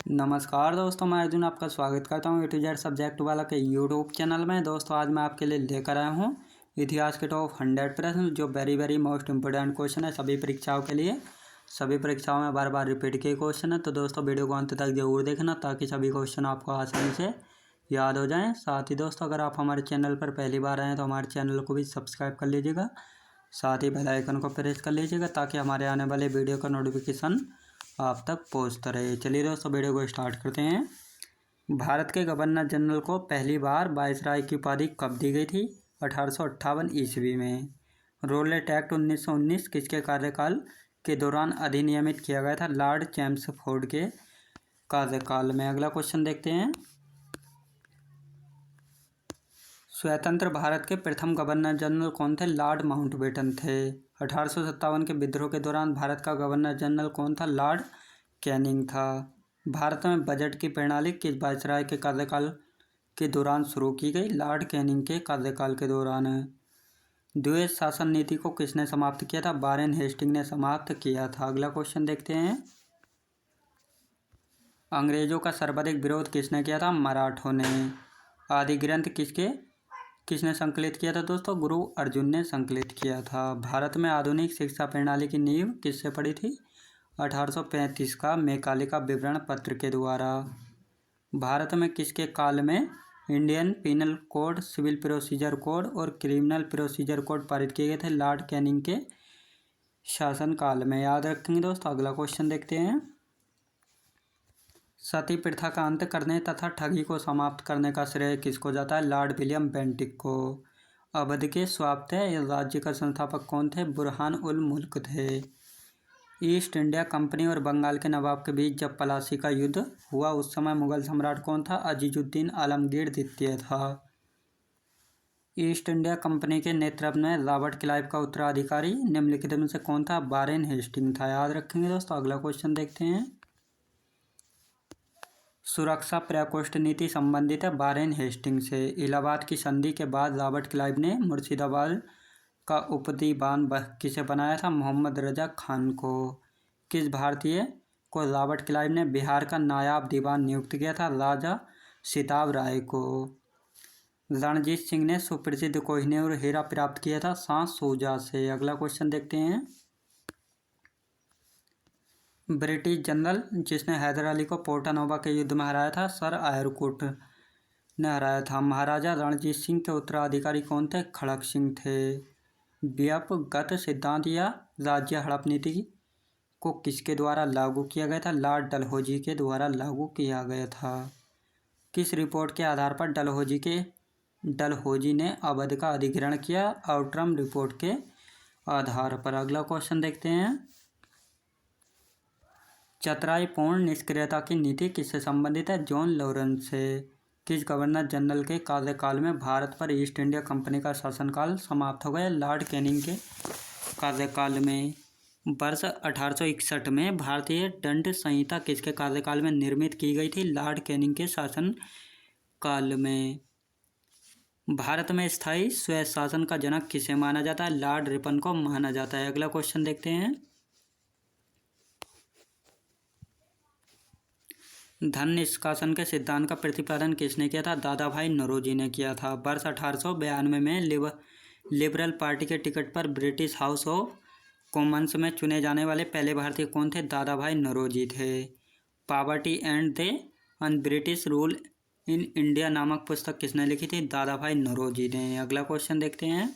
नमस्कार दोस्तों, मैं अर्जुन आपका स्वागत करता हूँ A to Z सब्जेक्ट वाला के यूट्यूब चैनल में। दोस्तों आज मैं आपके लिए लेकर आया हूँ इतिहास के टॉप 100 प्रश्न जो वेरी मोस्ट इंपोर्टेंट क्वेश्चन है सभी परीक्षाओं के लिए। सभी परीक्षाओं में बार बार रिपीट के क्वेश्चन है, तो दोस्तों वीडियो को अंत तक जरूर देखना ताकि सभी क्वेश्चन आपको आसानी से याद हो जाएँ। साथ ही दोस्तों अगर आप हमारे चैनल पर पहली बार आए हैं तो हमारे चैनल को भी सब्सक्राइब कर लीजिएगा, साथ ही बेल आइकन को प्रेस कर लीजिएगा ताकि हमारे आने वाले वीडियो का नोटिफिकेशन आप तक पहुंचता रहे। चलिए दोस्तों वीडियो को स्टार्ट करते हैं। भारत के गवर्नर जनरल को पहली बार वायसराय की उपाधि कब दी गई थी? 1858 ईस्वी में। रोलेट एक्ट 1919 किसके कार्यकाल के दौरान अधिनियमित किया गया था? लॉर्ड चैम्सफोर्ड के कार्यकाल में। अगला क्वेश्चन देखते हैं। स्वतंत्र भारत के प्रथम गवर्नर जनरल कौन थे? लॉर्ड माउंटबेटन थे। 1857 के विद्रोह के दौरान भारत का गवर्नर जनरल कौन था? लॉर्ड कैनिंग था। भारत में बजट की प्रणाली किस वायसराय के कार्यकाल के दौरान शुरू की गई? लॉर्ड कैनिंग के कार्यकाल के दौरान। द्वैध शासन नीति को किसने समाप्त किया था? वारेन हेस्टिंग ने समाप्त किया था। अगला क्वेश्चन देखते हैं। अंग्रेजों का सर्वाधिक विरोध किसने किया था? मराठों ने। आदि ग्रंथ किसने संकलित किया था? दोस्तों गुरु अर्जुन ने संकलित किया था। भारत में आधुनिक शिक्षा प्रणाली की नींव किससे पड़ी थी? 1835 का मैकाले का विवरण पत्र के द्वारा। भारत में किसके काल में Indian penal code, civil procedure code और क्रिमिनल प्रोसीजर कोड पारित किए गए थे? लॉर्ड कैनिंग के शासनकाल में। याद रखेंगे दोस्तों। अगला क्वेश्चन देखते हैं। सती प्रथा का अंत करने तथा ठगी को समाप्त करने का श्रेय किसको जाता है? लॉर्ड विलियम बेंटिक को। अवध के स्वायत्त राज्य का संस्थापक कौन थे? बुरहान उल मुल्क थे। ईस्ट इंडिया कंपनी और बंगाल के नवाब के बीच जब पलासी का युद्ध हुआ उस समय मुगल सम्राट कौन था? अजीजुद्दीन आलमगीर द्वितीय था। ईस्ट इंडिया कंपनी के नेतृत्व में रॉबर्ट क्लाइव का उत्तराधिकारी निम्नलिखित में से कौन था? वारेन हेस्टिंग था। याद रखेंगे दोस्तों। अगला क्वेश्चन देखते हैं। सुरक्षा प्रकोष्ठ नीति संबंधित है वारेन हेस्टिंग से। इलाहाबाद की संधि के बाद रॉबर्ट क्लाइव ने मुर्शिदाबाद का उपदीवान किसे बनाया था? मोहम्मद रजा खान को। किस भारतीय को रॉबर्ट क्लाइव ने बिहार का नायब दीवान नियुक्त किया था? राजा सिताब राय को। रणजीत सिंह ने सुप्रसिद्ध कोहिनूर हीरा प्राप्त किया था? सांस सोजा से। अगला क्वेश्चन देखते हैं। ब्रिटिश जनरल जिसने हैदर अली को पोर्टानोवा के युद्ध में हराया था? सर आयरकुट ने हराया था। महाराजा रणजीत सिंह के उत्तराधिकारी कौन थे? खड़क सिंह थे। व्यापगत सिद्धांत या राज्य हड़प नीति को किसके द्वारा लागू किया गया था? लॉर्ड डलहौजी के द्वारा लागू किया गया था। किस रिपोर्ट के आधार पर डलहौजी ने अवध का अधिग्रहण किया? आउटरम रिपोर्ट के आधार पर। अगला क्वेश्चन देखते हैं। चतराई पूर्ण निष्क्रियता की नीति किससे संबंधित है? जॉन लॉरेंस से। किस गवर्नर जनरल के कार्यकाल में भारत पर ईस्ट इंडिया कंपनी का शासनकाल समाप्त हो गया? लॉर्ड कैनिंग के कार्यकाल में। वर्ष 1861 में भारतीय दंड संहिता किसके कार्यकाल में निर्मित की गई थी? लॉर्ड कैनिंग के शासनकाल में। भारत में स्थायी स्वशासन का जनक किसे माना जाता है? लॉर्ड रिपन को माना जाता है। अगला क्वेश्चन देखते हैं। धन निष्कासन के सिद्धांत का प्रतिपादन किसने किया था? दादा भाई नौरोजी ने किया था। वर्ष 1892 में लिबरल पार्टी के टिकट पर ब्रिटिश हाउस ऑफ कॉमन्स में चुने जाने वाले पहले भारतीय कौन थे? दादा भाई नौरोजी थे। Poverty and the British rule in India नामक पुस्तक किसने लिखी थी? दादा भाई नौरोजी ने। अगला क्वेश्चन देखते हैं।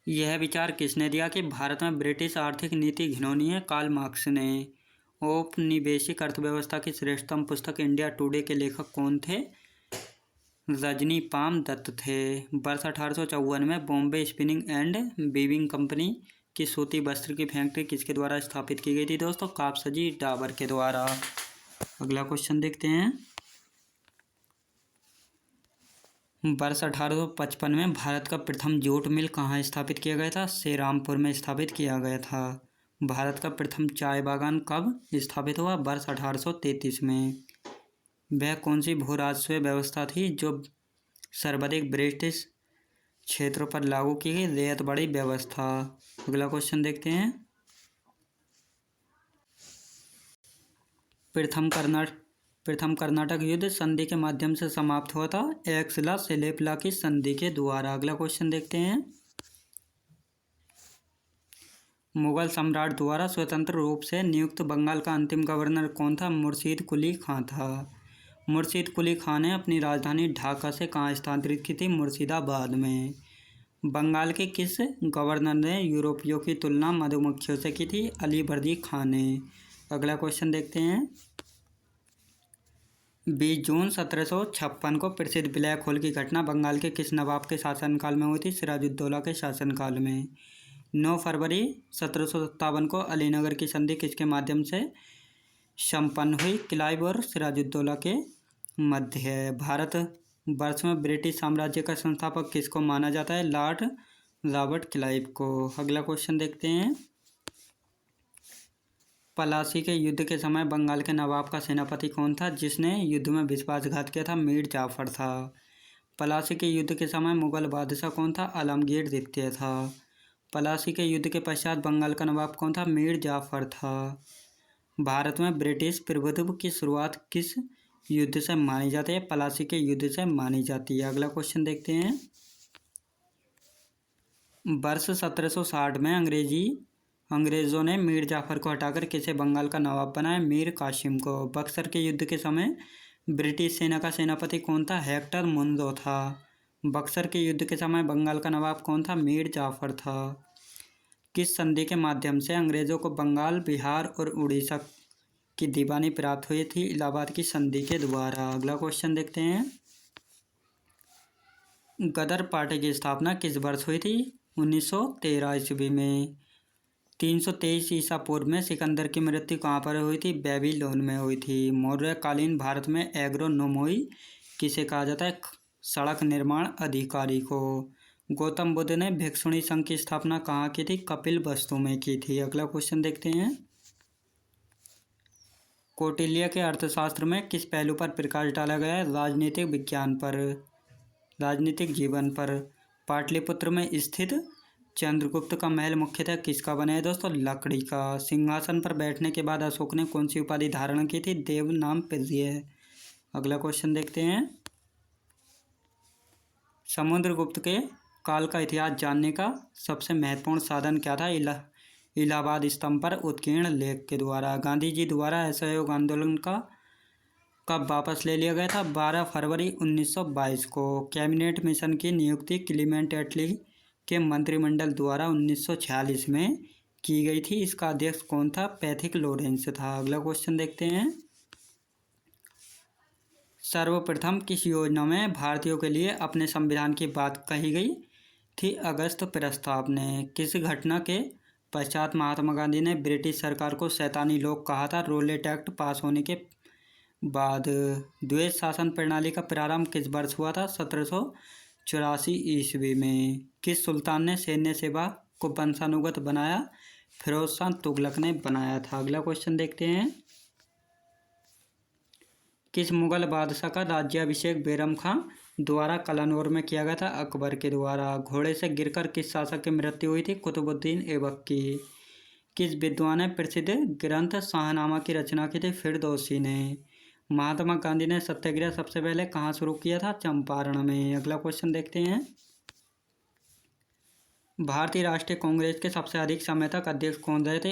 यह विचार किसने दिया कि भारत में ब्रिटिश आर्थिक नीति घिनौनी है? कार्ल मार्क्स ने। औपनिवेशिक अर्थव्यवस्था की श्रेष्ठतम पुस्तक इंडिया टुडे के लेखक कौन थे? रजनी पाम दत्त थे। वर्ष 1854 में Bombay spinning and weaving company की सूती वस्त्र की फैक्ट्री किसके द्वारा स्थापित की गई थी? दोस्तों कापसजी डाबर के द्वारा। अगला क्वेश्चन देखते हैं। वर्ष 1855 में भारत का प्रथम जूट मिल कहाँ स्थापित किया गया था? श्रीरामपुर में स्थापित किया गया था। भारत का प्रथम चाय बागान कब स्थापित हुआ? वर्ष 1833 में। वह कौन सी भू राजस्व व्यवस्था थी जो सर्वाधिक ब्रिटिश क्षेत्रों पर लागू की गई? रैयत बाड़ी व्यवस्था। अगला क्वेश्चन देखते हैं। प्रथम कर्नाटक युद्ध संधि के माध्यम से समाप्त हुआ था? एक्सला सेलेपला की संधि के द्वारा। अगला क्वेश्चन देखते हैं। मुगल सम्राट द्वारा स्वतंत्र रूप से नियुक्त बंगाल का अंतिम गवर्नर कौन था? मुर्शीद कुली खां था। मुर्शीद कुली खां ने अपनी राजधानी ढाका से कहाँ स्थानांतरित की थी? मुर्शिदाबाद में। बंगाल के किस गवर्नर ने यूरोपियों की तुलना मधुमक्खियों से की थी? अली वर्दी खां ने। अगला क्वेश्चन देखते हैं। 20 जून 1756 को प्रसिद्ध ब्लैक होल की घटना बंगाल के किस नवाब के शासनकाल में हुई थी? सिराजुद्दौला के शासनकाल में। 9 फरवरी 1757 को अलीनगर की संधि किसके माध्यम से संपन्न हुई? क्लाइव और सिराजुद्दौला के मध्य। भारत वर्ष में ब्रिटिश साम्राज्य का संस्थापक किसको माना जाता है? लॉर्ड रॉबर्ट क्लाइव को। अगला क्वेश्चन देखते हैं। पलासी के युद्ध के समय बंगाल के नवाब का सेनापति कौन था जिसने युद्ध में विश्वासघात किया था? मीर जाफर था। पलासी के युद्ध के समय मुगल बादशाह कौन था? आलमगीर द्वितीय था। पलासी के युद्ध के पश्चात बंगाल का नवाब कौन था? मीर जाफर था। भारत में ब्रिटिश प्रभुत्व की शुरुआत किस युद्ध से मानी जाती है? पलासी के युद्ध से मानी जाती है। अगला क्वेश्चन देखते हैं। वर्ष 1760 में अंग्रेजों ने मीर जाफर को हटाकर किसे बंगाल का नवाब बनाया? मीर कासिम को। बक्सर के युद्ध के समय ब्रिटिश सेना का सेनापति कौन था? हेक्टर मुनरो था। बक्सर के युद्ध के समय बंगाल का नवाब कौन था? मीर जाफर था। किस संधि के माध्यम से अंग्रेजों को बंगाल, बिहार और उड़ीसा की दीवानी प्राप्त हुई थी? इलाहाबाद की संधि के द्वारा। अगला क्वेश्चन देखते हैं। गदर पार्टी की स्थापना किस वर्ष हुई थी? 1913 ईस्वी में। 323 ईसा पूर्व में सिकंदर की मृत्यु कहाँ पर हुई थी? बेबीलोन में हुई थी। मौर्यकालीन भारत में एग्रोनोमोई किसे कहा जाता है? सड़क निर्माण अधिकारी को। गौतम बुद्ध ने भिक्षुणी संघ की स्थापना कहाँ की थी? कपिल वस्तु में की थी। अगला क्वेश्चन देखते हैं। कौटिल्य के अर्थशास्त्र में किस पहलू पर प्रकाश डाला गया है? राजनीतिक विज्ञान पर, राजनीतिक जीवन पर। पाटलिपुत्र में स्थित चंद्रगुप्त का महल मुख्यतः किसका बना है दोस्तों? लकड़ी का। सिंहासन पर बैठने के बाद अशोक ने कौन सी उपाधि धारण की थी? देव नाम प्रिय। अगला क्वेश्चन देखते हैं। समुद्रगुप्त के काल का इतिहास जानने का सबसे महत्वपूर्ण साधन क्या था? इलाहाबाद स्तंभ पर उत्कीर्ण लेख के द्वारा। गांधी जी द्वारा असहयोग आंदोलन का कब वापस ले लिया गया था? 12 फरवरी 1922 को। कैबिनेट मिशन की नियुक्ति क्लीमेंट एटली के मंत्रिमंडल द्वारा 1946 में की गई थी। इसका अध्यक्ष कौन था? पैथिक लॉरेंस था। अगला क्वेश्चन देखते हैं। सर्वप्रथम किस योजना में भारतीयों के लिए अपने संविधान की बात कही गई थी? अगस्त प्रस्ताव ने। किस घटना के पश्चात महात्मा गांधी ने ब्रिटिश सरकार को शैतानी लोग कहा था? रोलेट एक्ट पास होने के बाद। द्वैध शासन प्रणाली का प्रारंभ किस वर्ष हुआ था? 1784 ईस्वी में। किस सुल्तान ने सैन्य सेवा को वंशानुगत बनाया? फिरोज शाह तुगलक ने बनाया था। अगला क्वेश्चन देखते हैं। किस मुगल बादशाह का राज्याभिषेक बैरम खां द्वारा कलानौर में किया गया था? अकबर के द्वारा। घोड़े से गिरकर किस शासक की मृत्यु हुई थी? कुतुबुद्दीन ऐबक की। किस विद्वान ने प्रसिद्ध ग्रंथ शाहनामा की रचना की थी? फिरदौसी ने। महात्मा गांधी ने सत्याग्रह सबसे पहले कहाँ शुरू किया था? चंपारण में। अगला क्वेश्चन देखते हैं। भारतीय राष्ट्रीय कांग्रेस के सबसे अधिक समय तक अध्यक्ष कौन रहे थे?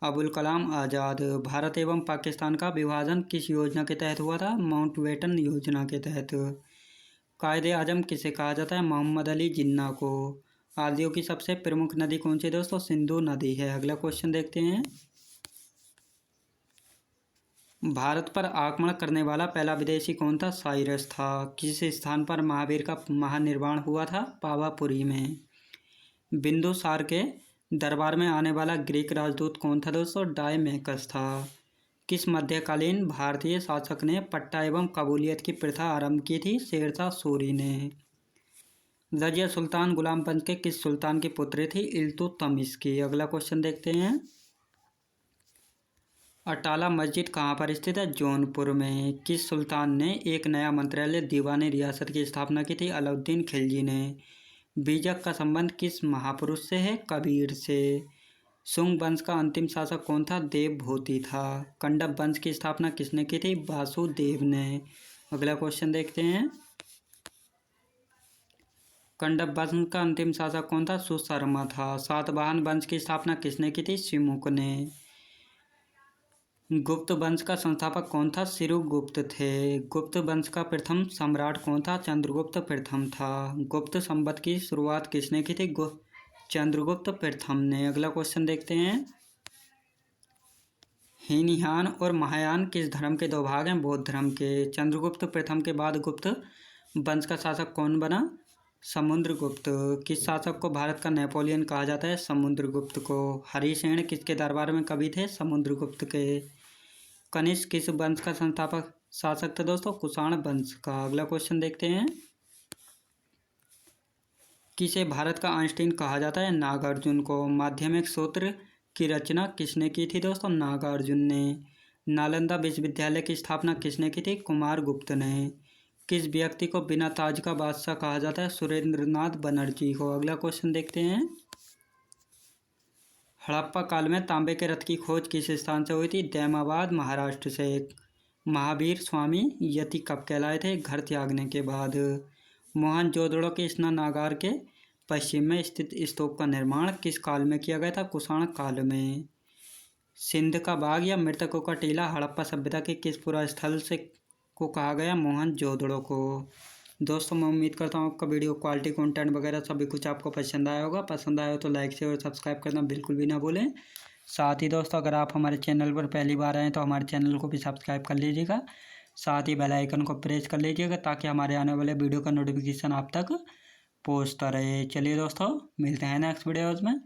अबुल कलाम आज़ाद। भारत एवं पाकिस्तान का विभाजन किस योजना के तहत हुआ था? माउंटबेटन योजना के तहत। कायदे आजम किसे कहा जाता है? मोहम्मद अली जिन्ना को। आदियों की सबसे प्रमुख नदी कौन सी है दोस्तों? सिंधु नदी है। अगला क्वेश्चन देखते हैं। भारत पर आक्रमण करने वाला पहला विदेशी कौन था? साइरस था। किस स्थान पर महावीर का महानिर्वाण हुआ था? पावापुरी में। बिंदुसार के दरबार में आने वाला ग्रीक राजदूत कौन था दोस्तों? डायमेकस था। किस मध्यकालीन भारतीय शासक ने पट्टा एवं कबूलियत की प्रथा आरंभ की थी? शेरशाह सूरी ने। रजिया सुल्तान गुलामगंज के किस सुल्तान की पुत्री थी? इल्तुतमिश की। अगला क्वेश्चन देखते हैं। अटाला मस्जिद कहाँ पर स्थित है? जौनपुर में। किस सुल्तान ने एक नया मंत्रालय दीवानी रियासत की स्थापना की थी? अलाउद्दीन खिलजी ने। बीजक का संबंध किस महापुरुष से है? कबीर से। शुंग वंश का अंतिम शासक कौन था? देवभूति था। कंडप वंश की स्थापना किसने की थी? वासुदेव ने। अगला क्वेश्चन देखते हैं। कंडप वंश का अंतिम शासक कौन था? सुशर्मा था। सातवाहन वंश की स्थापना किसने की थी? सिमुक ने। गुप्त वंश का संस्थापक कौन था? सिरुगुप्त थे। गुप्त वंश का प्रथम सम्राट कौन था? चंद्रगुप्त प्रथम था। गुप्त संवत की शुरुआत किसने की थी? चंद्रगुप्त प्रथम ने। अगला क्वेश्चन देखते हैं। हीनयान और महायान किस धर्म के दो भाग हैं? बौद्ध धर्म के। चंद्रगुप्त प्रथम के बाद गुप्त वंश का शासक कौन बना? समुद्रगुप्त। किस शासक को भारत का नेपोलियन कहा जाता है? समुद्रगुप्त को। हरिसेन किसके दरबार में कवि थे? समुद्रगुप्त के। कनिष्क किस वंश का संस्थापक शासक था दोस्तों? कुषाण वंश का। अगला क्वेश्चन देखते हैं। किसे भारत का आइंस्टीन कहा जाता है? नागार्जुन को। माध्यमिक सूत्र की रचना किसने की थी दोस्तों? नागार्जुन ने। नालंदा विश्वविद्यालय की स्थापना किसने की थी? कुमारगुप्त ने। किस व्यक्ति को बिना ताज का बादशाह कहा जाता है? सुरेंद्रनाथ बनर्जी को। अगला क्वेश्चन देखते हैं। हड़प्पा काल में तांबे के रथ की खोज किस स्थान से हुई थी? दैमाबाद महाराष्ट्र से। महावीर स्वामी यति कब कहलाए थे? घर त्यागने के बाद। मोहनजोदड़ो के स्नानागार के पश्चिम में स्थित स्तूप का निर्माण किस काल में किया गया था? कुषाण काल में। सिंध का बाग या मृतकों का टीला हड़प्पा सभ्यता के किस पुरा स्थल से को कहा गया? मोहनजोदड़ो को। दोस्तों मैं उम्मीद करता हूँ आपका वीडियो क्वालिटी कंटेंट वगैरह सभी कुछ आपको पसंद आया होगा। पसंद आया हो तो लाइक शेयर और सब्सक्राइब करना बिल्कुल भी ना भूलें। साथ ही दोस्तों अगर आप हमारे चैनल पर पहली बार आए तो हमारे चैनल को भी सब्सक्राइब कर लीजिएगा। साथ ही बेल आइकन को प्रेस कर लीजिएगा ताकि हमारे आने वाले वीडियो का नोटिफिकेशन आप तक पहुँचता रहे। चलिए दोस्तों मिलते हैं नेक्स्ट वीडियोज़ में।